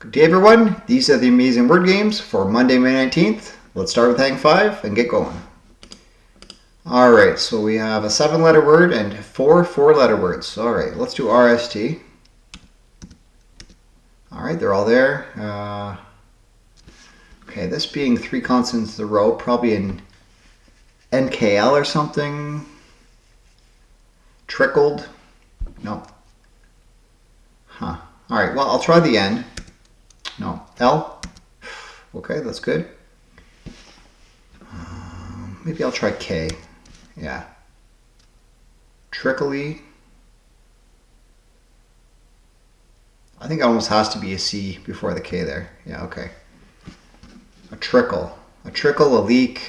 Good day, everyone. These are the amazing word games for Monday, May 19th. Let's start with Hang 5 and get going. Alright, so we have a 7-letter word and 4 4-letter words. Alright, let's do RST. Alright, they're all there. Okay, this being 3 consonants in a row, probably an NKL or something. Trickled. No. Huh. Alright, well, I'll try the N. No. L. Okay, that's good. Maybe I'll try K. Yeah. Trickly. I think it almost has to be a C before the K there. Yeah, okay. A trickle. A trickle, a leak.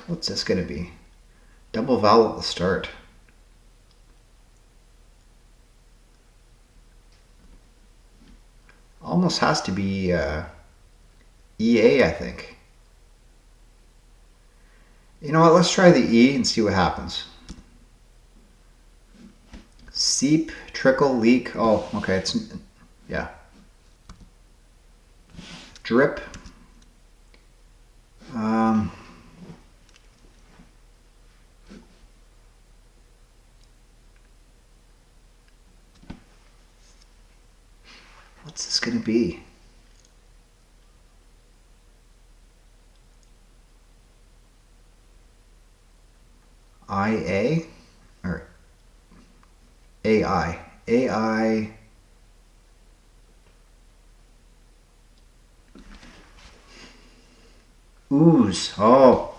What's this going to be? Double vowel at the start. Almost has to be EA, I think. You know what? Let's try the E and see what happens. Seep, trickle, leak. Oh, okay. It's, yeah. Drip. What's this going to be? IA or AI? AI. Ooze. Oh,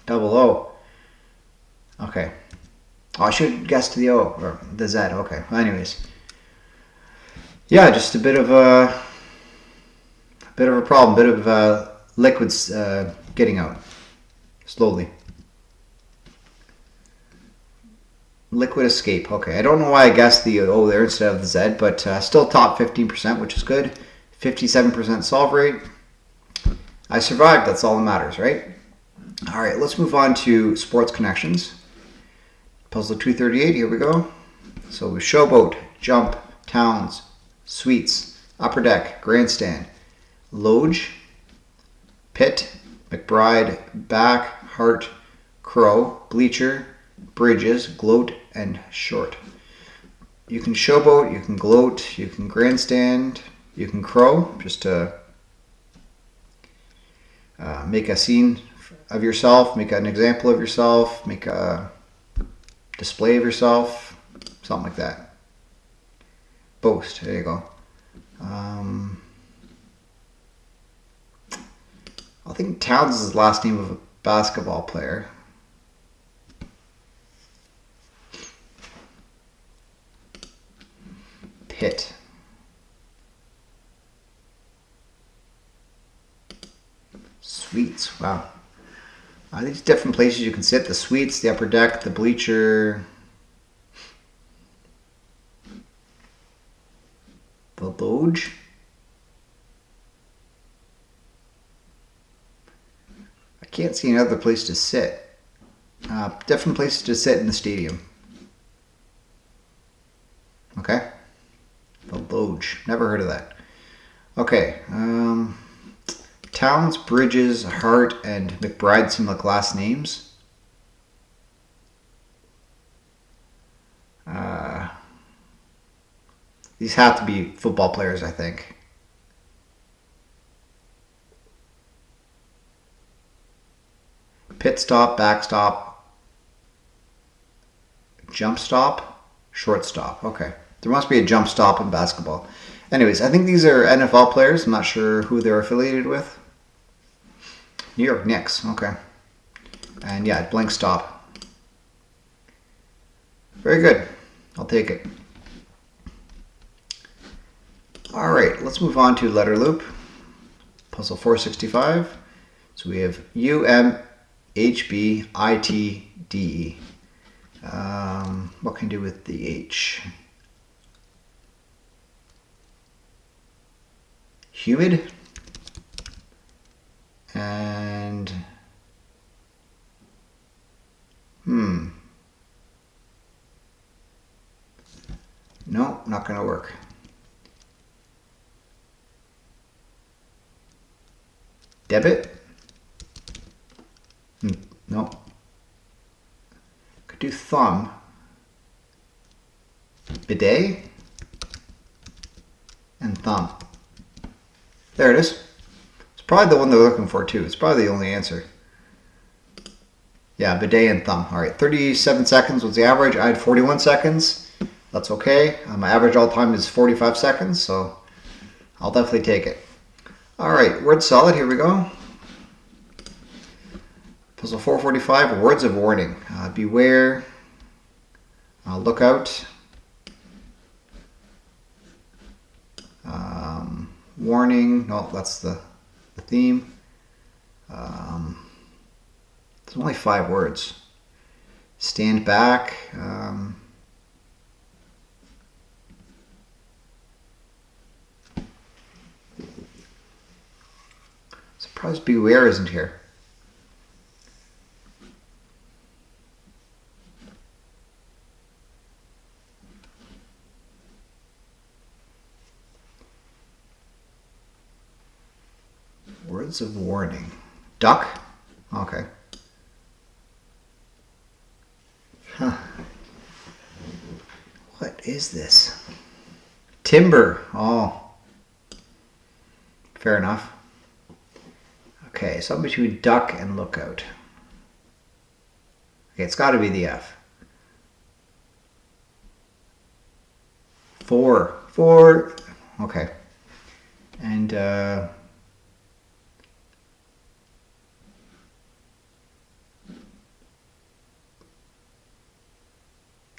double O. Okay. Oh, I should guess to the O or the Z. Okay. Well, anyways. Yeah, just a bit of a problem, bit of liquids getting out slowly. Liquid escape. Okay, I don't know why I guessed the O there instead of the Z, but still top 15%, which is good. 57% solve rate. I survived. That's all that matters, right? All right, let's move on to sports connections. Puzzle 238. Here we go. So we showboat, jump, towns, suites, upper deck, grandstand, loge, pit, McBride, back, heart, crow, bleacher, bridges, gloat, and short. You can showboat, you can gloat, you can grandstand, you can crow, just to make a scene of yourself, make an example of yourself, make a display of yourself, something like that. Boast, there you go. I think Towns is the last name of a basketball player. Pit. Suites, wow. These different places you can sit, the suites, the upper deck, the bleacher, the loge. I can't see another place to sit. Different places to sit in the stadium. Okay. The loge. Never heard of that. Okay. Towns, Bridges, Hart, and McBride seem like last names. These have to be football players, I think. Pit stop, backstop, jump stop, short stop. Okay. There must be a jump stop in basketball. Anyways, I think these are NFL players. I'm not sure who they're affiliated with. New York Knicks. Okay. And yeah, blank stop. Very good. I'll take it. All right, let's move on to letter loop. Puzzle 465. So we have U, M, H, B, I, T, D, E. What can I do with the H? Humid? Debit? No. Could do thumb. Bidet? And thumb. There it is. It's probably the one they're looking for too. It's probably the only answer. Yeah, bidet and thumb. All right, 37 seconds was the average. I had 41 seconds. That's okay. My average all time is 45 seconds, so I'll definitely take it. All right, word solid. Here we go. Puzzle 445, words of warning. Beware. Look out. Warning. No, that's the theme. There's only 5 words. Stand back. Surprised beware isn't here. Words of warning. Duck? Okay. Huh. What is this? Timber. Oh. Fair enough. Okay, something between duck and lookout. Okay, it's got to be the F. 4. 4. Okay. And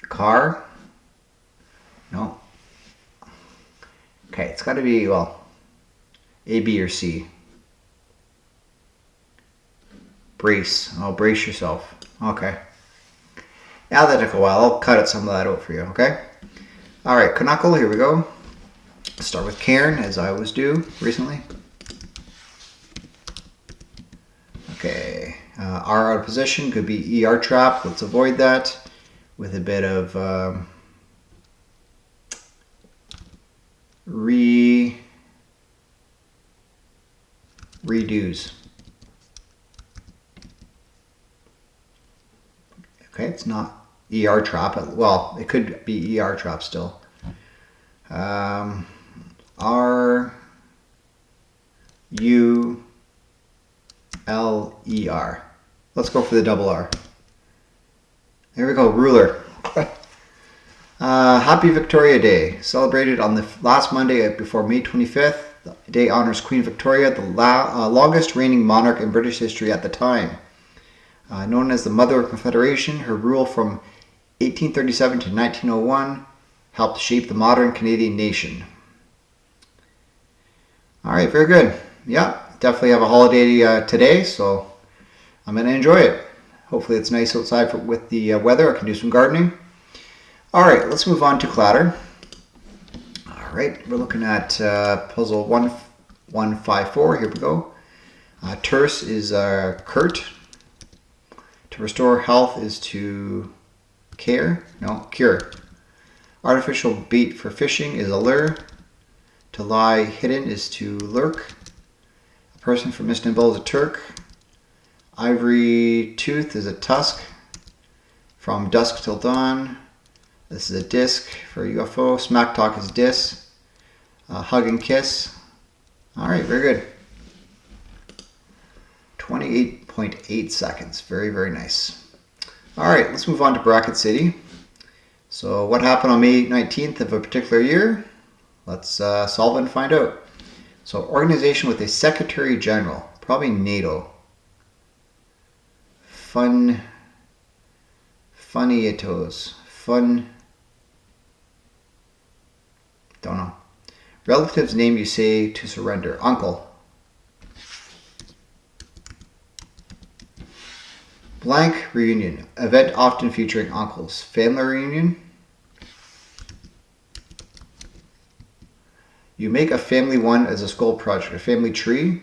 car? No. Okay, it's got to be, well, A, B, or C. Brace. Oh, brace yourself. Okay. Yeah, that took a while. I'll cut some of that out for you, okay? All right, Canuckle, here we go. Start with Cairn, as I always do recently. Okay, R out of position could be ER trap. Let's avoid that with a bit of redos. Okay, it's not ER trap. Well, it could be ER trap still. R U L E R. Let's go for the double R. There we go, ruler. Happy Victoria Day, celebrated on the last Monday before May 25th. The day honors Queen Victoria, the longest reigning monarch in British history at the time. Known as the Mother of Confederation, her rule from 1837 to 1901 helped shape the modern Canadian nation. All right, very good. Yeah, definitely have a holiday today, so I'm going to enjoy it. Hopefully it's nice outside with the weather. I can do some gardening. All right, let's move on to Cladder. All right, we're looking at puzzle 1154. Here we go. Terse is curt. To restore health is to care. No, cure. Artificial bait for fishing is a lure. To lie hidden is to lurk. A person from Istanbul is a Turk. Ivory tooth is a tusk. From dusk till dawn. This is a disc for UFO. Smack talk is dis. Hug and kiss. All right, very good. 28.8 seconds. Very, very nice. All right, let's move on to Bracket City. So what happened on May 19th of a particular year? Let's solve it and find out. So organization with a Secretary General, probably NATO. Funniatos. Don't know. Relative's name you say to surrender. Uncle. Blank reunion. Event often featuring uncles. Family reunion. You make a family one as a school project. A family tree.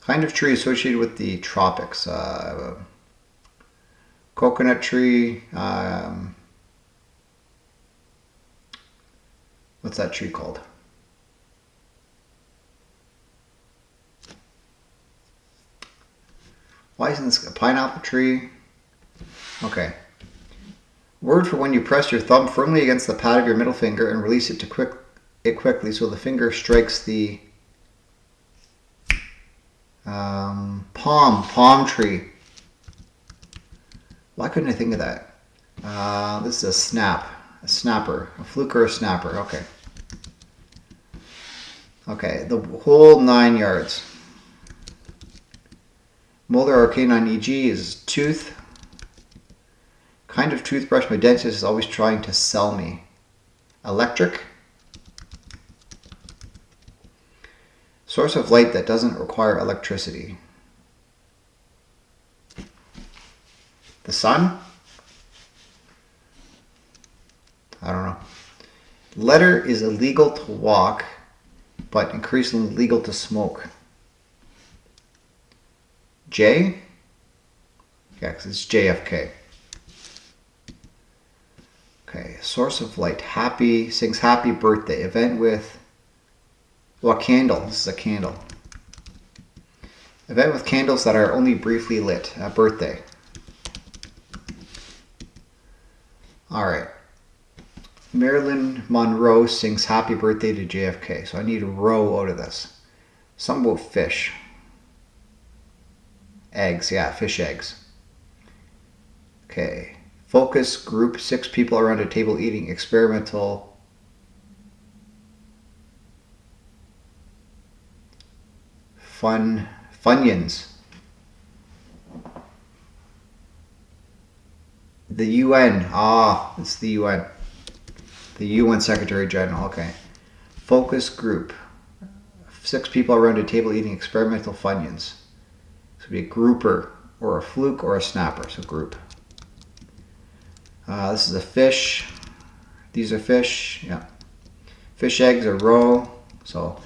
Kind of tree associated with the tropics. Coconut tree. What's that tree called? Why isn't this a pineapple tree? Okay. Word for when you press your thumb firmly against the pad of your middle finger and release it quickly so the finger strikes the palm tree. Why couldn't I think of that? This is a snapper, a fluke or a snapper. Okay. Okay, the whole 9 yards. Molar or canine EG is tooth. Kind of toothbrush my dentist is always trying to sell me. Electric. Source of light that doesn't require electricity. The sun? I don't know. Letter is illegal to walk, but increasingly legal to smoke. J? Yeah, because it's JFK. Okay, source of light. Happy, sings happy birthday. Event with, well, candle. This is a candle. Event with candles that are only briefly lit. Birthday. Alright. Marilyn Monroe sings happy birthday to JFK. So I need a row out of this. Something about fish. Eggs, yeah, fish eggs. Okay. Focus group, 6 people around a table eating experimental. Funyuns. The UN. It's the UN. The UN Secretary General. Okay. Focus group. 6 people around a table eating experimental Funyuns. This would be a grouper or a fluke or a snapper. So group. This is a fish. These are fish. Yeah. Fish eggs are row. So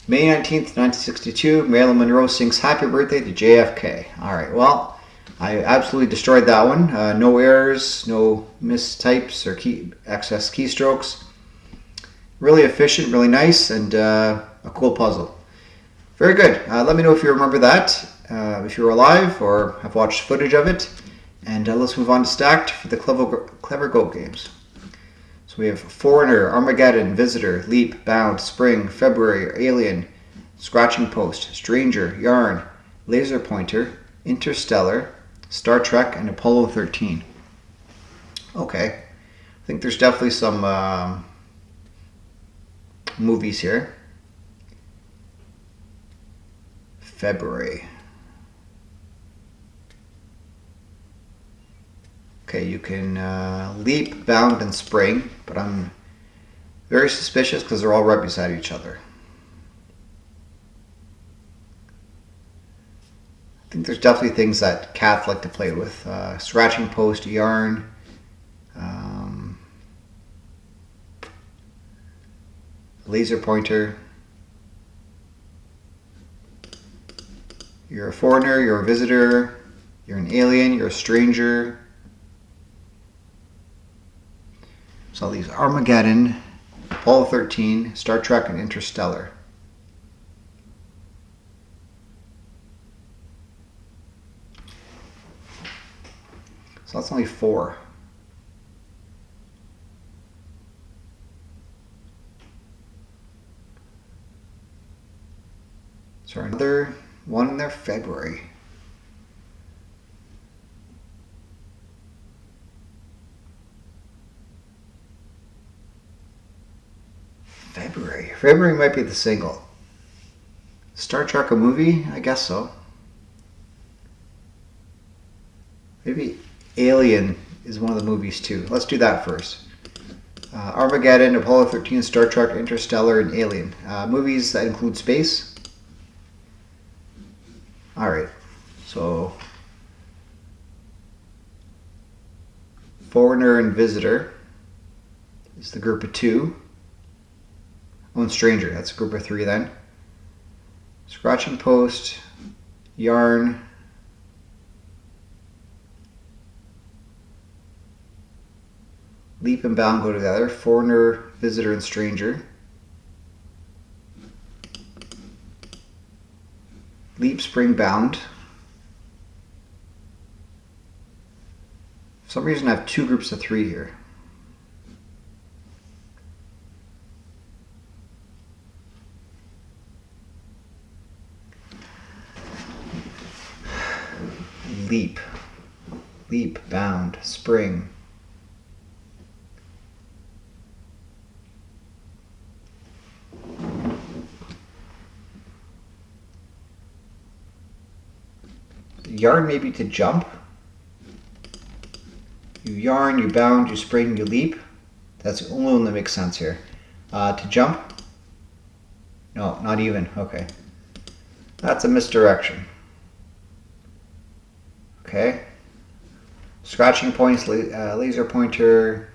May 19th, 1962, Marilyn Monroe sings happy birthday to JFK. All right. Well, I absolutely destroyed that one. No errors, no mistypes or excess keystrokes. Really efficient, really nice, and a cool puzzle. Very good. Let me know if you remember that, if you're alive or have watched footage of it. And let's move on to Stacked for the Clever Go games. So we have Foreigner, Armageddon, Visitor, Leap, Bound, Spring, February, Alien, Scratching Post, Stranger, Yarn, Laser Pointer, Interstellar, Star Trek, and Apollo 13. Okay. I think there's definitely some movies here. February. Okay, you can leap, bound, and spring, but I'm very suspicious because they're all right beside each other. I think there's definitely things that cats like to play with. Scratching Post, Yarn, Laser Pointer. You're a foreigner, you're a visitor, you're an alien, you're a stranger. So these Armageddon, Apollo 13, Star Trek, and Interstellar. So that's only 4. So another one in there, February. February might be the single. Star Trek a movie? I guess so. Maybe Alien is one of the movies too. Let's do that first. Armageddon, Apollo 13, Star Trek, Interstellar, and Alien. Movies that include space. Alright, so Foreigner and Visitor is the group of 2. Oh, and Stranger, that's a group of 3 then. Scratching Post, Yarn, Leap and Bound go together. Foreigner, Visitor, and Stranger. Leap, Spring, Bound. some reason I have two groups of 3 here. Leap, leap, bound, spring. Yarn maybe to jump. You yarn, you bound, you spring, you leap. That's the only one that makes sense here. To jump? No, not even. Okay. That's a misdirection. Okay. Scratching points, laser pointer,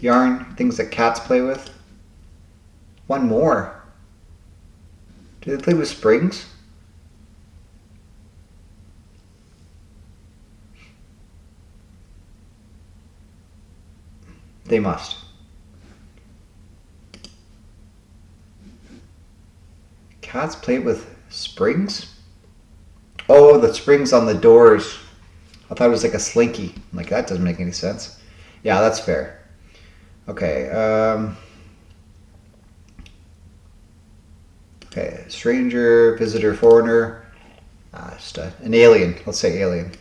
yarn, things that cats play with. One more. Do they play with springs? They must. Cats play with springs? Oh, the springs on the doors. I thought it was like a slinky. I'm like, that doesn't make any sense. Yeah, that's fair. Okay. Okay, stranger, visitor, foreigner. Just an alien. Let's say alien.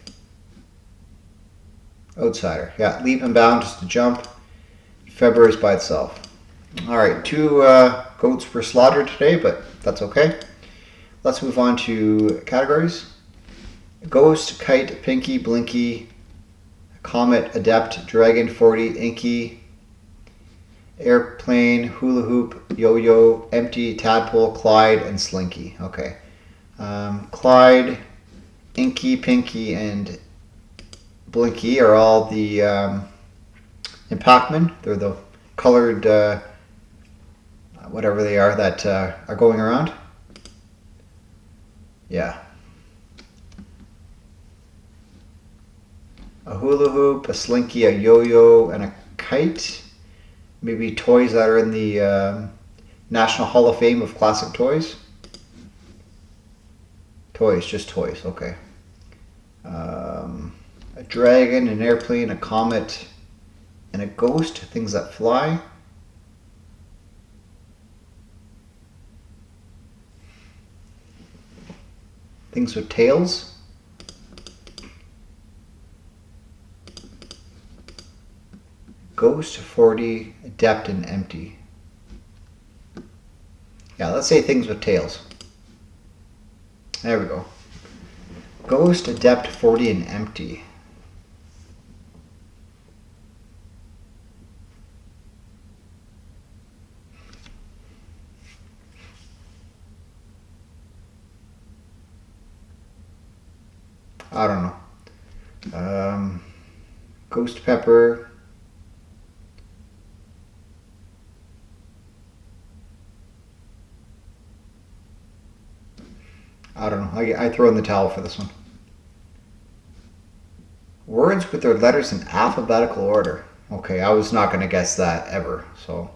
Outsider. Yeah, leap and bound, just to jump. February is by itself. All right, 2 goats were slaughtered today, but that's okay. Let's move on to categories. Ghost, kite, pinky, blinky, comet, adept, dragon, 40, inky, airplane, hula hoop, yo-yo, empty, tadpole, Clyde, and slinky. Okay. Clyde, inky, pinky, and blinky are all the impactmen. They're the colored whatever they are that are going around. Yeah. A hula hoop, a slinky, a yo-yo, and a kite. Maybe toys that are in the National Hall of Fame of Classic Toys. Toys, just toys, okay. A dragon, an airplane, a comet, and a ghost, things that fly. Things with tails. Ghost, 40, adept, and empty. Yeah, let's say things with tails. There we go. Ghost, adept, 40, and empty. I don't know. Ghost pepper. I don't know. I throw in the towel for this one. Words with their letters in alphabetical order. Okay, I was not going to guess that ever. So,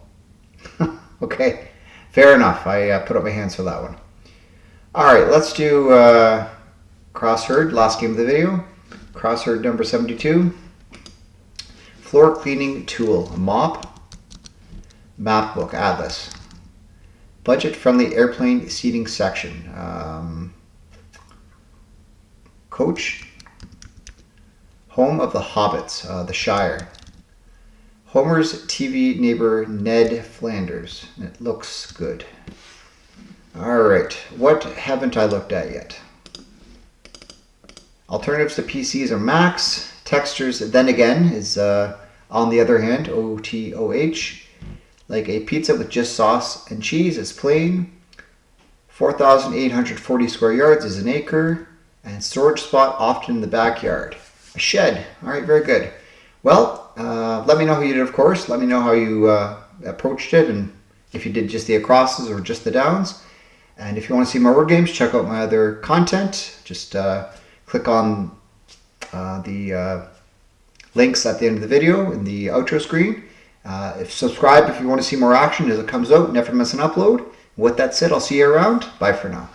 okay, fair enough. I put up my hands for that one. All right, let's do CrossHerd, last game of the video. CrossHerd number 72. Floor cleaning tool, a mop, map book, atlas. Budget-friendly airplane seating section. Coach. Home of the Hobbits, the Shire. Homer's TV neighbor, Ned Flanders. It looks good. All right, what haven't I looked at yet? Alternatives to PCs are Macs. Textures, then again, is on the other hand, OTOH. Like a pizza with just sauce and cheese is plain. 4,840 square yards is an acre. And storage spot often in the backyard. A shed. All right, very good. Well, let me know how you did, of course. Let me know how you approached it and if you did just the acrosses or just the downs. And if you want to see more word games, check out my other content. Just click on the links at the end of the video in the outro screen. Subscribe if you want to see more action as it comes out. Never miss an upload. With that said, I'll see you around. Bye for now.